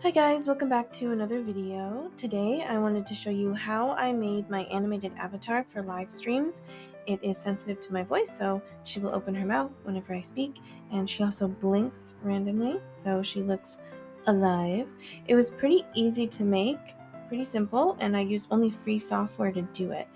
Hi guys, welcome back to another video. Today I wanted to show you how I made my animated avatar for live streams. It is sensitive to my voice, so she will open her mouth whenever I speak, and she also blinks randomly, so she looks alive. It was pretty easy to make, pretty simple, and I used only free software to do it.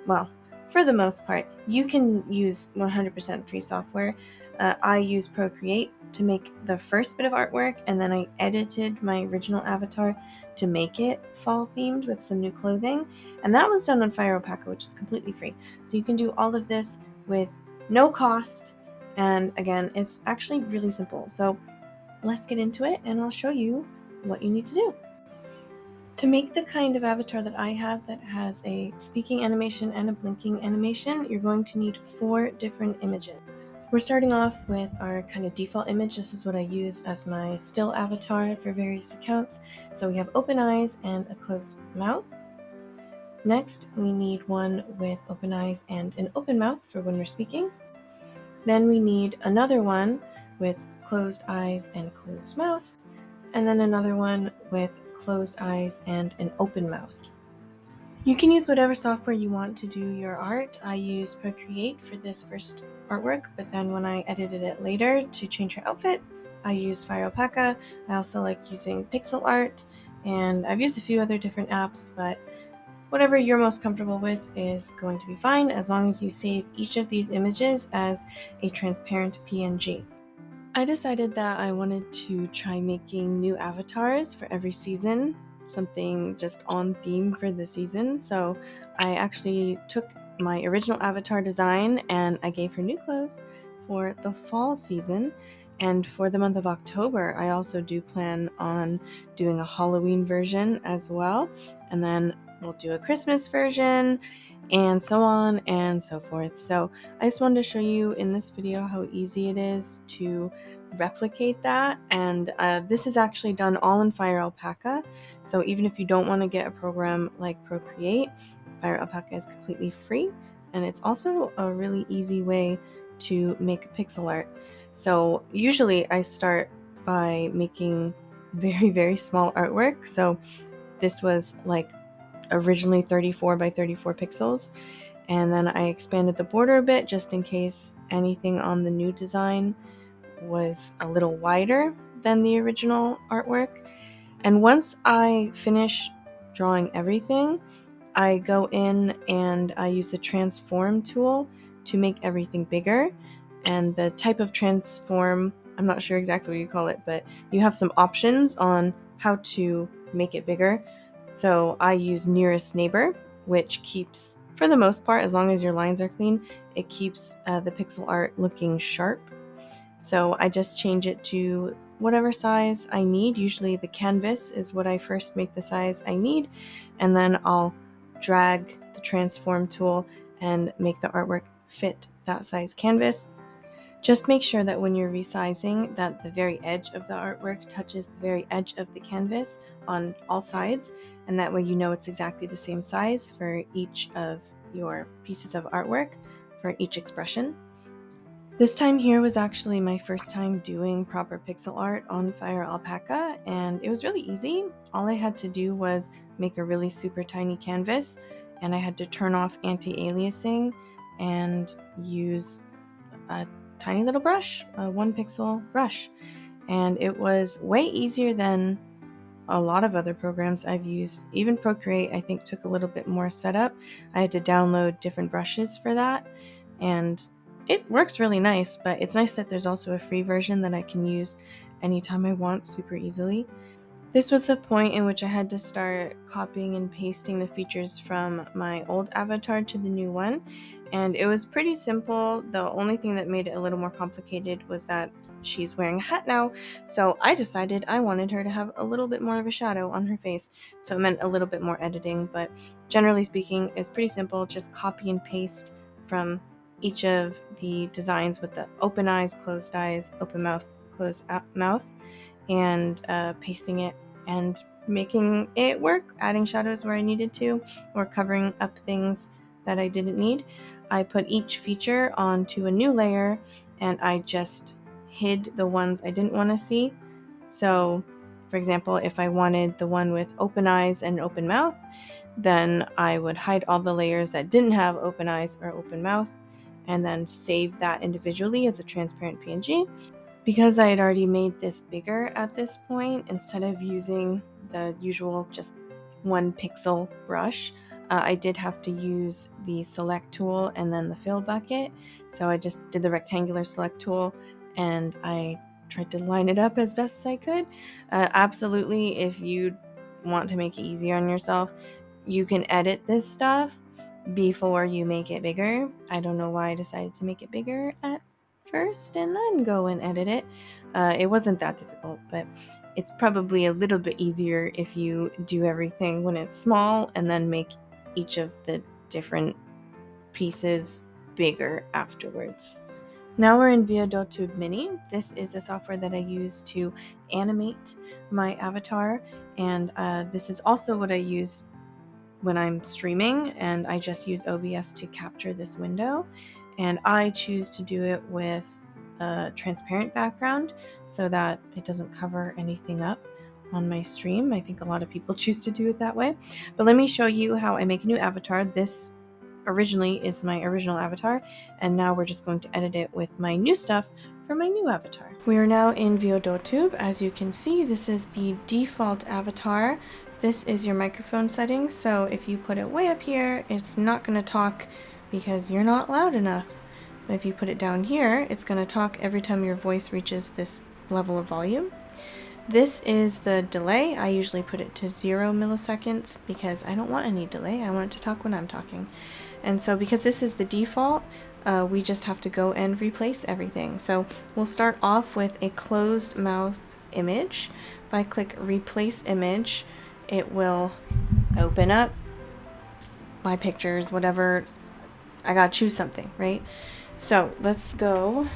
Well, for the most part, you can use 100% free software. I used Procreate to make the first bit of artwork, and then I edited my original avatar to make it fall themed with some new clothing, and that was done on Fire Alpaca, which is completely free. So you can do all of this with no cost, and again, it's actually really simple. So let's get into it, and I'll show you what you need to do. To make the kind of avatar that I have that has a speaking animation and a blinking animation, you're going to need 4 different images. We're starting off with our kind of default image. This is what I use as my still avatar for various accounts. So we have open eyes and a closed mouth. Next, we need one with open eyes and an open mouth for when we're speaking. Then we need another one with closed eyes and closed mouth. And then another one with closed eyes and an open mouth. You can use whatever software you want to do your art. I used Procreate for this first artwork, but then when I edited it later to change her outfit, I used Fire Alpaca. I also like using pixel art, and I've used a few other different apps, but whatever you're most comfortable with is going to be fine as long as you save each of these images as a transparent PNG. I decided that I wanted to try making new avatars for every season, something just on theme for the season. So I actually took my original avatar design and I gave her new clothes for the fall season. And for the month of October, I also do plan on doing a Halloween version as well. And then we'll do a Christmas version and so on and so forth. So I just wanted to show you in this video how easy it is to replicate that, and this is actually done all in Fire Alpaca. So even if you don't want to get a program like Procreate, Fire Alpaca is completely free, and it's also a really easy way to make pixel art. So usually I start by making very small artwork. So this was like originally 34 by 34 pixels, and then I expanded the border a bit just in case anything on the new design was a little wider than the original artwork. And once I finish drawing everything, I go in and I use the transform tool to make everything bigger. And the type of transform, I'm not sure exactly what you call it, but you have some options on how to make it bigger. So I use nearest neighbor, which keeps, for the most part, as long as your lines are clean, it keeps the pixel art looking sharp. So I just change it to whatever size I need. Usually the canvas is what I first make the size I need, and then I'll drag the transform tool and make the artwork fit that size canvas. Just make sure that when you're resizing that the very edge of the artwork touches the very edge of the canvas on all sides, and that way you know it's exactly the same size for each of your pieces of artwork for each expression. This time here was actually my first time doing proper pixel art on Fire Alpaca, and it was really easy. All I had to do was make a really super tiny canvas, and I had to turn off anti-aliasing and use a tiny little brush, a 1 pixel brush. And it was way easier than a lot of other programs I've used. Even Procreate, I think, took a little bit more setup. I had to download different brushes for that, and it works really nice, but it's nice that there's also a free version that I can use anytime I want super easily. This was the point in which I had to start copying and pasting the features from my old avatar to the new one, and it was pretty simple. The only thing that made it a little more complicated was that she's wearing a hat now, so I decided I wanted her to have a little bit more of a shadow on her face, so it meant a little bit more editing, but generally speaking, it's pretty simple. Just copy and paste from each of the designs with the open eyes, open mouth, closed mouth, and pasting it and making it work, adding shadows where I needed to, or covering up things that I didn't need. I put each feature onto a new layer, and I just hid the ones I didn't want to see. So For example, if I wanted the one with open eyes and open mouth, then I would hide all the layers that didn't have open eyes or open mouth, and then save that individually as a transparent PNG. Because I had already made this bigger at this point, instead of using the usual just 1 pixel brush, I did have to use the select tool and then the fill bucket. So I just did the rectangular select tool and I tried to line it up as best as I could. Absolutely, if you want to make it easier on yourself, you can edit this stuff before you make it bigger. I don't know why I decided to make it bigger at first and then go and edit it. It wasn't that difficult, but it's probably a little bit easier if you do everything when it's small and then make each of the different pieces bigger afterwards. Now we're in Veodotube Mini. This is a software that I use to animate my avatar, and this is also what I use when I'm streaming, and I just use OBS to capture this window. And I choose to do it with a transparent background so that it doesn't cover anything up on my stream. I think a lot of people choose to do it that way. But let me show you how I make a new avatar. This originally is my original avatar, and now we're just going to edit it with my new stuff for my new avatar. We are now in Veodotube. As you can see, this is the default avatar. This is your microphone settings, so if you put it way up here, it's not going to talk because you're not loud enough. But if you put it down here, it's going to talk every time your voice reaches this level of volume. This is the delay. I usually put it to 0 milliseconds because I don't want any delay. I want it to talk when I'm talking. And so because this is the default, we just have to go and replace everything. So we'll start off with a closed mouth image. If I click replace image, it will open up my pictures, whatever. I gotta choose something, right? So let's go.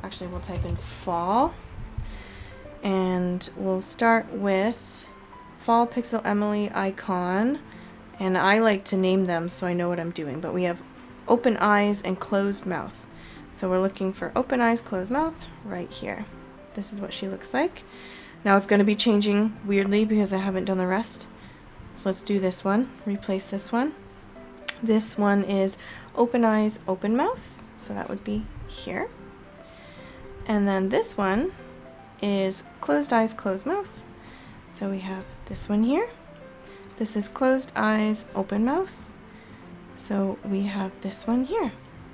Actually, we'll type in fall. And we'll start with fall pixel Emily icon. And I like to name them so I know what I'm doing. But we have open eyes and closed mouth. So we're looking for open eyes, closed mouth right here. This is what she looks like. Now it's going to be changing weirdly because I haven't done the rest. So let's do this one, replace this one. This one is open eyes, open mouth. So that would be here. And then this one is closed eyes, closed mouth. So we have this one here. This is closed eyes, open mouth. So we have this one here.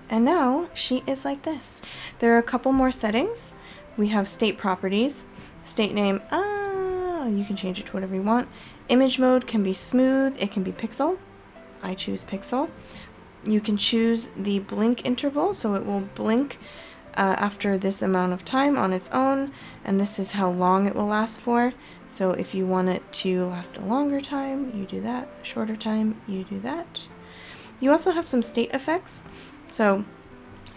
And now she is like this. There are a couple more settings. We have state properties. State name, you can change it to whatever you want. Image mode can be smooth, it can be pixel. I choose pixel. You can choose the blink interval, so it will blink after this amount of time on its own, and this is how long it will last for. So if you want it to last a longer time, you do that. Shorter time, you do that. You also have some state effects. So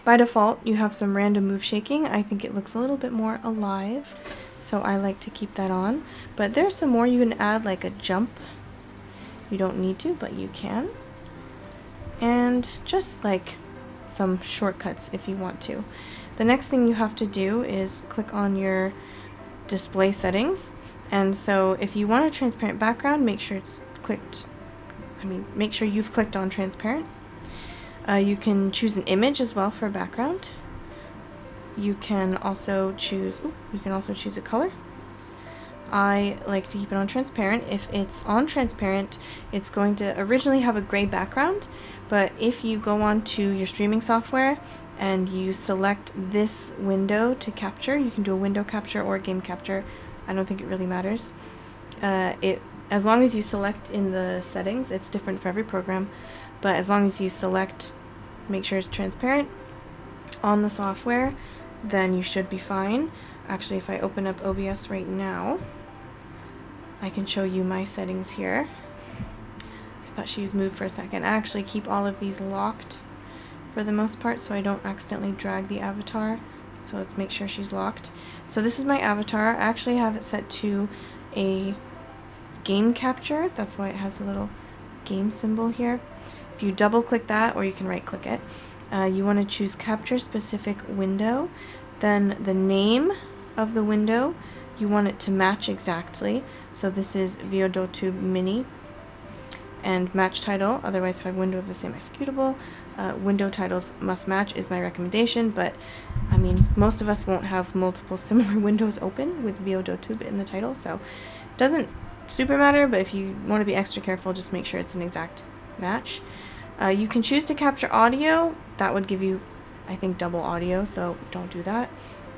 by default, you have some random move shaking. I think it looks a little bit more alive, so I like to keep that on. But there's some more you can add, like a jump. You don't need to, but you can. And just like some shortcuts if you want to. The next thing you have to do is click on your display settings. And so if you want a transparent background, make sure it's clicked. Make sure you've clicked on transparent. You can choose an image as well for a background. You can also choose a color. I like to keep it on transparent. If it's on transparent, it's going to originally have a gray background, but if you go on to your streaming software and you select this window to capture, you can do a window capture or a game capture. I don't think it really matters. As long as you select in the settings, it's different for every program, but as long as you select, make sure it's transparent on the software, then you should be fine. Actually, if I open up OBS right now, I can show you my settings here. I thought she was moved for a second. I actually keep all of these locked for the most part so I don't accidentally drag the avatar. So let's make sure she's locked. So this is my avatar. I actually have it set to a game capture. That's why it has a little game symbol here. If you double click that, or you can right click it, you want to choose capture specific window. Then the name of the window you want it to match exactly. So this is Veodotube Mini, and match title, otherwise if I have window of the same executable. Window titles must match is my recommendation, but I mean, most of us won't have multiple similar windows open with Veodotube in the title, so it doesn't super matter, but if you want to be extra careful, just make sure it's an exact match. You can choose to capture audio. That would give you, I think, double audio, so don't do that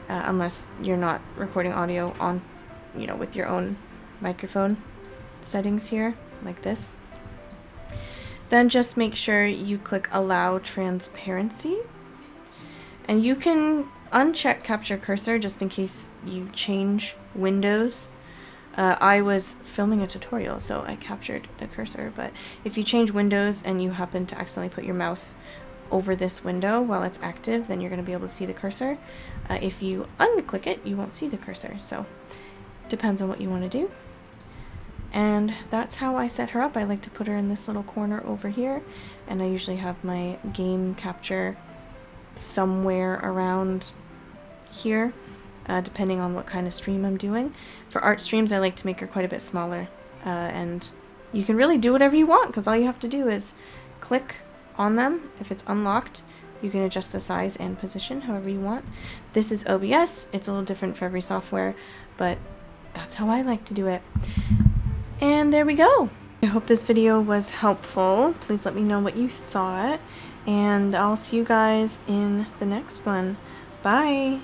unless you're not recording audio on, with your own microphone settings here, like this. Then just make sure you click Allow Transparency. And you can uncheck Capture Cursor just in case you change windows. I was filming a tutorial, so I captured the cursor, but if you change windows and you happen to accidentally put your mouse over this window while it's active, then you're going to be able to see the cursor. If you unclick it, you won't see the cursor, so depends on what you want to do. And that's how I set her up. I like to put her in this little corner over here, and I usually have my game capture somewhere around here, depending on what kind of stream I'm doing. For art streams, I like to make her quite a bit smaller, and you can really do whatever you want, because all you have to do is click on them. If it's unlocked, you can adjust the size and position however you want. This is OBS. It's a little different for every software, but that's how I like to do it. And there we go. I hope this video was helpful. Please let me know what you thought, and I'll see you guys in the next one. Bye!